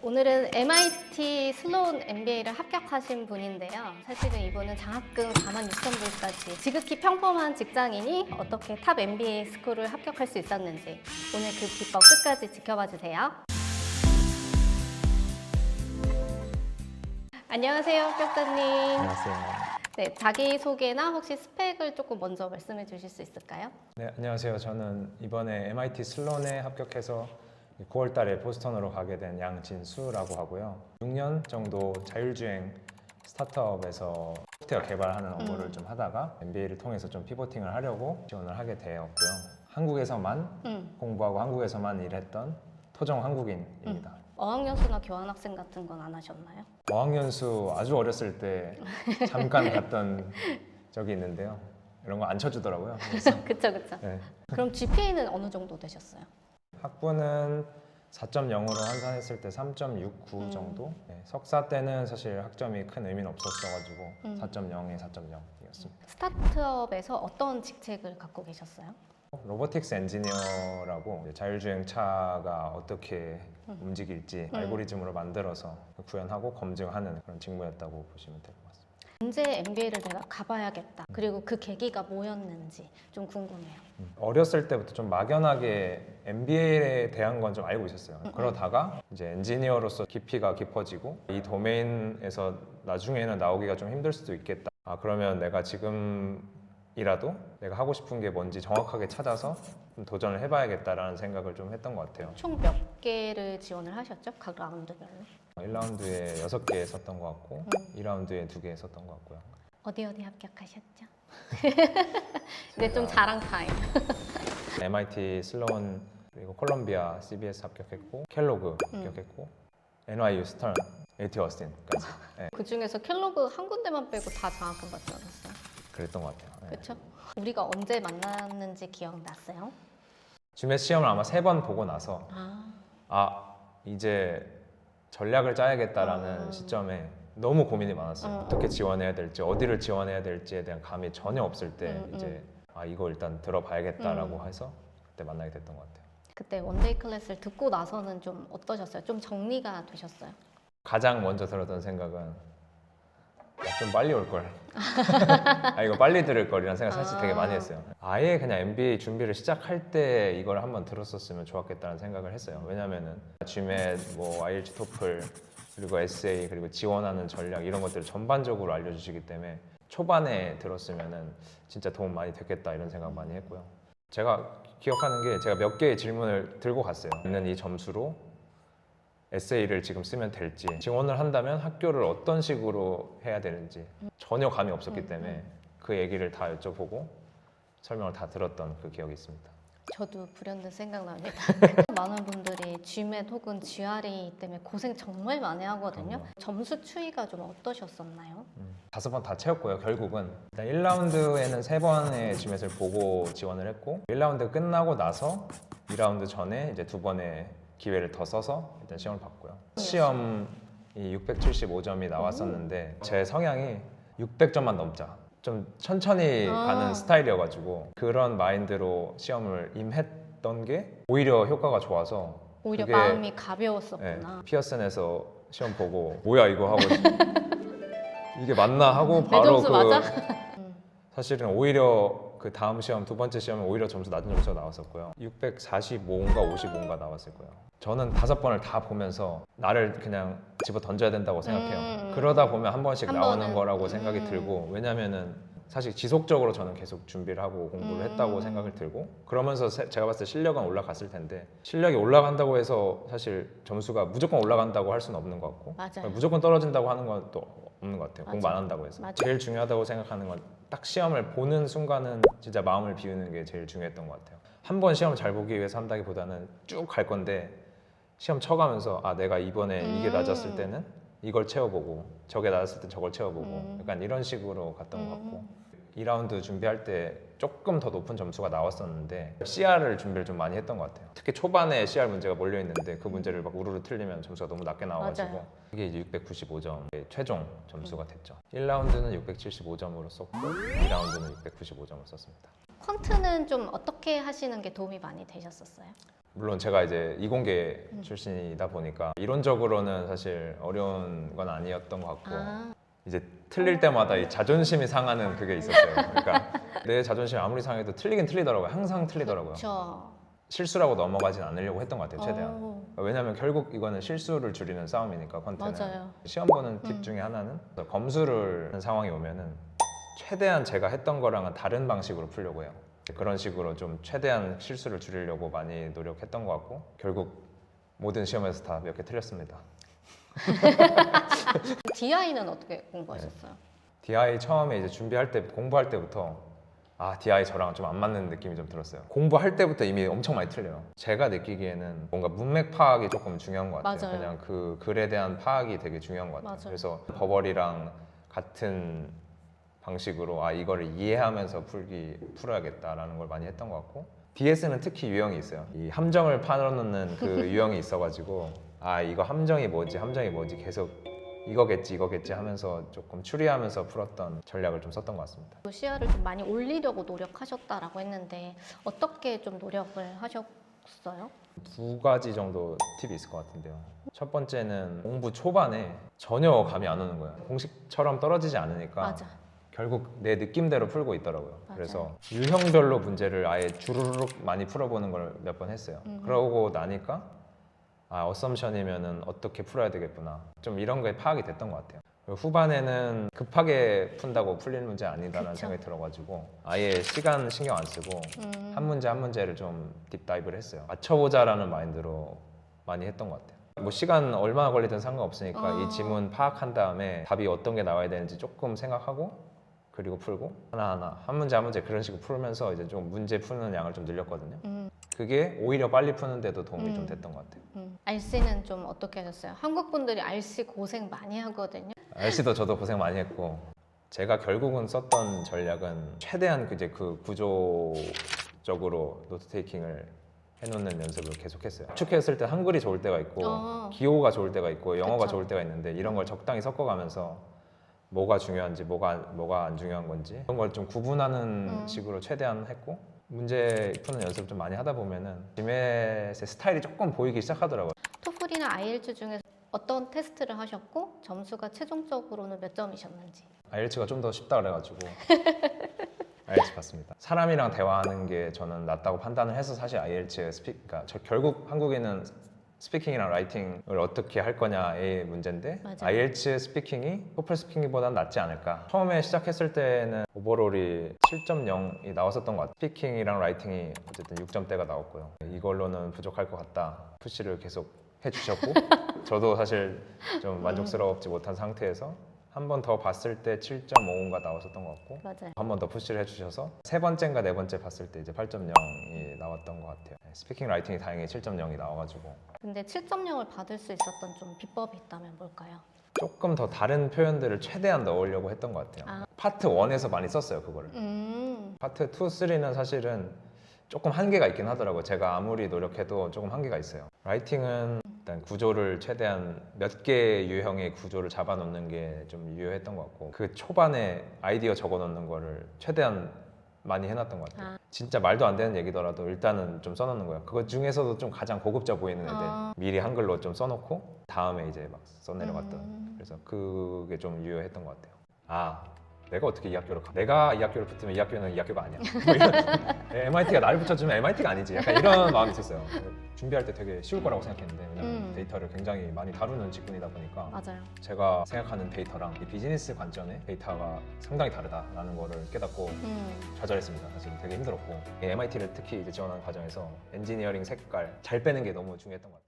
오늘은 MIT 슬로운 MBA를 합격하신 분인데요. 사실은 이분은 장학금 46,000불까지 지극히 평범한 직장인이 어떻게 탑 MBA 스쿨을 합격할 수 있었는지 오늘 그 비법 끝까지 지켜봐 주세요. 안녕하세요, 합격자님. 안녕하세요. 네, 자기소개나 혹시 스펙을 조금 먼저 말씀해 주실 수 있을까요? 네, 안녕하세요. 저는 이번에 MIT 슬론에 합격해서 9월 달에 보스턴으로 가게 된 양진수라고 하고요. 6년 정도 자율주행 스타트업에서 소프트웨어 개발하는 업무를 좀 하다가 MBA를 통해서 좀 피보팅을 하려고 지원을 하게 되었고요. 한국에서만 공부하고 한국에서만 일했던 토종 한국인입니다. 어학연수나 교환학생 같은 건 안 하셨나요? 어학연수 아주 어렸을 때 잠깐 갔던 적이 있는데요. 이런 거 안 쳐주더라고요. 그래서 그쵸. 네. 그럼 GPA는 어느 정도 되셨어요? 학부는 4.0으로 환산했을 때 3.69 정도? 네, 석사 때는 사실 학점이 큰 의미는 없었어가지고 4.0에 4.0이었습니다. 스타트업에서 어떤 직책을 갖고 계셨어요? 로보틱스 엔지니어라고 자율주행차가 어떻게 움직일지 알고리즘으로 만들어서 구현하고 검증하는 그런 직무였다고 보시면 될 것 같습니다. 언제 MBA를 내가 가봐야겠다. 그리고 그 계기가 뭐였는지 좀 궁금해요. 어렸을 때부터 좀 막연하게 MBA에 대한 건 좀 알고 있었어요. 그러다가 이제 엔지니어로서 깊이가 깊어지고 이 도메인에서 나중에는 나오기가 좀 힘들 수도 있겠다. 그러면 내가 지금이라도 내가 하고 싶은 게 뭔지 정확하게 찾아서 좀 도전을 해봐야겠다라는 생각을 좀 했던 것 같아요. 총 몇 개를 지원을 하셨죠? 각 라운드별로? 1라운드에 6개 썼던 것 같고 2라운드에 2개 썼던 것 같고요. 어디 합격하셨죠? 이제 좀 자랑 타임. MIT 슬로운 그리고 콜롬비아 CBS 합격했고 켈로그 합격했고 NYU 스턴 AT 어스틴까지 네, 그 중에서 kell로그 한 군데만 빼고 다 장학금 받지 않았어요? 그랬던 것 같아요. 네. 그렇죠? 우리가 언제 만났는지 기억나세요? GMAT 시험을 아마 3번 보고 나서 이제 전략을 짜야겠다라는 시점에 너무 고민이 많았어요. 어떻게 지원해야 될지, 어디를 지원해야 될지에 대한 감이 전혀 없을 때 이제 이거 일단 들어봐야겠다라고 해서 그때 만나게 됐던 것 같아요. 그때 원데이 클래스를 듣고 나서는 좀 어떠셨어요? 좀 정리가 되셨어요? 가장 먼저 들었던 생각은 좀 빨리 올 걸. 이거 빨리 들을 걸이라는 생각 사실 되게 많이 했어요. 아예 그냥 MBA 준비를 시작할 때 이걸 한번 들었었으면 좋았겠다는 생각을 했어요. 왜냐면은 GMAT, 뭐 IELTS, TOEFL 그리고 에세이 그리고 지원하는 전략 이런 것들을 전반적으로 알려주시기 때문에 초반에 들었으면은 진짜 도움 많이 됐겠다 이런 생각 많이 했고요. 제가 기억하는 게 제가 몇 개의 질문을 들고 갔어요. 있는 이 점수로 에세이를 지금 쓰면 될지, 지원을 한다면 학교를 어떤 식으로 해야 되는지 전혀 감이 없었기 때문에 그 얘기를 다 여쭤보고 설명을 다 들었던 그 기억이 있습니다. 저도 불현듯 생각납니다. 많은 분들이 GMAT 혹은 GRE 때문에 고생 정말 많이 하거든요. 점수 추이가 좀 어떠셨었나요? 5번 다 채웠고요. 결국은 일단 1라운드에는 3번의 GMAT을 보고 지원을 했고 1라운드 끝나고 나서 2라운드 전에 이제 2번의 기회를 더 써서 일단 시험을 봤고요. 시험이 675점이 나왔었는데 제 성향이 600점만 넘자, 좀 천천히 가는 스타일이어가지고 그런 마인드로 시험을 임했던 게 오히려 효과가 좋아서 오히려 그게, 마음이 가벼웠었구나. 피어슨에서 시험 보고 뭐야 이거 하고 이게 맞나 하고 내 바로 점수 맞아? 사실은 오히려 그 다음 시험 두 번째 시험은 오히려 점수 낮은 점수가 나왔었고요. 645인가 55인가 나왔을 거예요. 저는 5번을 다 보면서 나를 그냥 집어 던져야 된다고 생각해요. 그러다 보면 한 번씩 한 나오는 번은. 거라고 생각이 들고, 왜냐면은 사실 지속적으로 저는 계속 준비를 하고 공부를 했다고 생각을 들고, 그러면서 제가 봤을 때 실력은 올라갔을 텐데 실력이 올라간다고 해서 사실 점수가 무조건 올라간다고 할 수는 없는 것 같고 맞아요. 무조건 떨어진다고 하는 건 또 없는 것 같아요. 공부 안 맞아요. 한다고 해서. 맞아요. 제일 중요하다고 생각하는 건 딱 시험을 보는 순간은 진짜 마음을 비우는 게 제일 중요했던 것 같아요. 한 번 시험을 잘 보기 위해서 한다기보다는 쭉 갈 건데 시험 쳐가면서 내가 이번에 이게 낮았을 때는 이걸 채워보고 저게 낮았을 때 저걸 채워보고 약간 이런 식으로 갔던 것 같고 2라운드 준비할 때 조금 더 높은 점수가 나왔었는데 CR을 준비를 좀 많이 했던 것 같아요. 특히 초반에 CR 문제가 몰려있는데 그 문제를 막 우르르 틀리면 점수가 너무 낮게 나와가지고 맞아요. 이게 이제 695점 최종 점수가 됐죠. 1라운드는 675점으로 썼고 2라운드는 695점을 썼습니다. 퀀트는 좀 어떻게 하시는 게 도움이 많이 되셨었어요? 물론 제가 이제 이공계 출신이다 보니까 이론적으로는 사실 어려운 건 아니었던 것 같고 이제 틀릴 때마다 이 자존심이 상하는 그게 있었어요. 그러니까 내 자존심이 아무리 상해도 틀리긴 틀리더라고요. 항상 틀리더라고요. 그렇죠. 실수라고 넘어가진 않으려고 했던 것 같아요. 최대한. 왜냐하면 결국 이거는 실수를 줄이는 싸움이니까 컨텐츠는. 맞아요. 시험 보는 팁 중에 하나는 검수를 하는 상황이 오면은 최대한 제가 했던 거랑은 다른 방식으로 풀려고 해요. 그런 식으로 좀 최대한 실수를 줄이려고 많이 노력했던 것 같고 결국 모든 시험에서 다 몇 개 틀렸습니다. DI는 어떻게 공부하셨어요? DI 처음에 이제 준비할 때 공부할 때부터 DI 저랑 좀 안 맞는 느낌이 좀 들었어요. 공부할 때부터 이미 엄청 많이 틀려요. 제가 느끼기에는 뭔가 문맥 파악이 조금 중요한 것 같아요. 맞아요. 그냥 그 글에 대한 파악이 되게 중요한 것 같아요. 맞아요. 그래서 버벌이랑 같은 방식으로 이거를 이해하면서 풀어야겠다라는 걸 많이 했던 것 같고 DS는 특히 유형이 있어요. 이 함정을 파놓는 그 유형이 있어가지고 이거 함정이 뭐지 계속 이거겠지 하면서 조금 추리하면서 풀었던 전략을 좀 썼던 것 같습니다. 시야를 좀 많이 올리려고 노력하셨다라고 했는데 어떻게 좀 노력을 하셨어요? 2가지 정도 팁이 있을 것 같은데요. 첫 번째는 공부 초반에 전혀 감이 안 오는 거예요. 공식처럼 떨어지지 않으니까 맞아. 결국 내 느낌대로 풀고 있더라고요. 맞아요. 그래서 유형별로 문제를 아예 주르륵 많이 풀어보는 걸 몇 번 했어요. 그러고 나니까 어썸션이면은 어떻게 풀어야 되겠구나. 좀 이런 거에 파악이 됐던 것 같아요. 그리고 후반에는 급하게 푼다고 풀리는 문제 아니다라는 그쵸. 생각이 들어가지고 아예 시간 신경 안 쓰고 한 문제 한 문제를 좀 딥다이브를 했어요. 맞춰보자라는 마인드로 많이 했던 것 같아요. 뭐 시간 얼마나 걸리든 상관없으니까 이 지문 파악한 다음에 답이 어떤 게 나와야 되는지 조금 생각하고 그리고 풀고 하나하나 한 문제 한 문제 그런 식으로 풀면서 이제 좀 문제 푸는 양을 좀 늘렸거든요. 그게 오히려 빨리 푸는데도 도움이 좀 됐던 것 같아요. RC는 좀 어떻게 하셨어요? 한국 분들이 RC 고생 많이 하거든요. RC도 저도 고생 많이 했고 제가 결국은 썼던 전략은 최대한 이제 그 구조적으로 노트 테이킹을 해놓는 연습을 계속했어요. 축했을 때 한글이 좋을 때가 있고 기호가 좋을 때가 있고 영어가 그쵸. 좋을 때가 있는데 이런 걸 적당히 섞어가면서 뭐가 중요한지 뭐가 안 중요한 건지 그런 걸 좀 구분하는 식으로 최대한 했고 문제 푸는 연습을 좀 많이 하다 보면은 GMAT의 스타일이 조금 보이기 시작하더라고요. 토플이나 IELTS 중에서 어떤 테스트를 하셨고 점수가 최종적으로는 몇 점이셨는지. IELTS가 좀 더 쉽다 그래가지고 IELTS 봤습니다. 사람이랑 대화하는 게 저는 낫다고 판단을 해서 사실 IELTS 그러니까 결국 한국인은 스피킹이랑 라이팅을 어떻게 할 거냐의 문제인데 맞아요. IELTS 스피킹이 토플 스피킹보다는 낫지 않을까. 처음에 시작했을 때는 오버롤이 7.0이 나왔었던 것 같아요. 스피킹이랑 라이팅이 어쨌든 6점대가 나왔고요. 이걸로는 부족할 것 같다. 푸시를 계속 해주셨고 저도 사실 좀 만족스럽지 못한 상태에서 한 번 더 봤을 때 7.5인가 나왔었던 것 같고 맞아요. 한 번 더 푸시를 해주셔서 세 번째인가 네 번째 봤을 때 이제 8.0이 나왔던 것 같아요. 스피킹 라이팅이 다행히 7.0이 나와가지고 근데 7.0을 받을 수 있었던 좀 비법이 있다면 뭘까요? 조금 더 다른 표현들을 최대한 넣으려고 했던 것 같아요. 파트 1에서 많이 썼어요 그거를. 파트 2, 3는 사실은 조금 한계가 있긴 하더라고요. 제가 아무리 노력해도 조금 한계가 있어요. 라이팅은 일단 구조를 최대한 몇 개의 유형의 구조를 잡아놓는 게 좀 유효했던 것 같고 그 초반에 아이디어 적어놓는 거를 최대한 많이 해놨던 것 같아요. 진짜 말도 안 되는 얘기더라도 일단은 좀 써놓는 거예요. 그것 중에서도 좀 가장 고급져 보이는 애들 미리 한글로 좀 써놓고 다음에 이제 막 써내려갔던 그래서 그게 좀 유효했던 것 같아요. 내가 어떻게 이 학교를 내가 이 학교를 붙으면 이 학교는 이 학교가 아니야. 뭐 이런 MIT가 나를 붙여주면 MIT가 아니지. 약간 이런 마음이 있었어요. 준비할 때 되게 쉬울 거라고 생각했는데 왜냐면 데이터를 굉장히 많이 다루는 직군이다 보니까 맞아요. 제가 생각하는 데이터랑 이 비즈니스 관점의 데이터가 상당히 다르다라는 거를 깨닫고 좌절했습니다. 사실 되게 힘들었고 MIT를 특히 이제 지원하는 과정에서 엔지니어링 색깔 잘 빼는 게 너무 중요했던 것 같아요.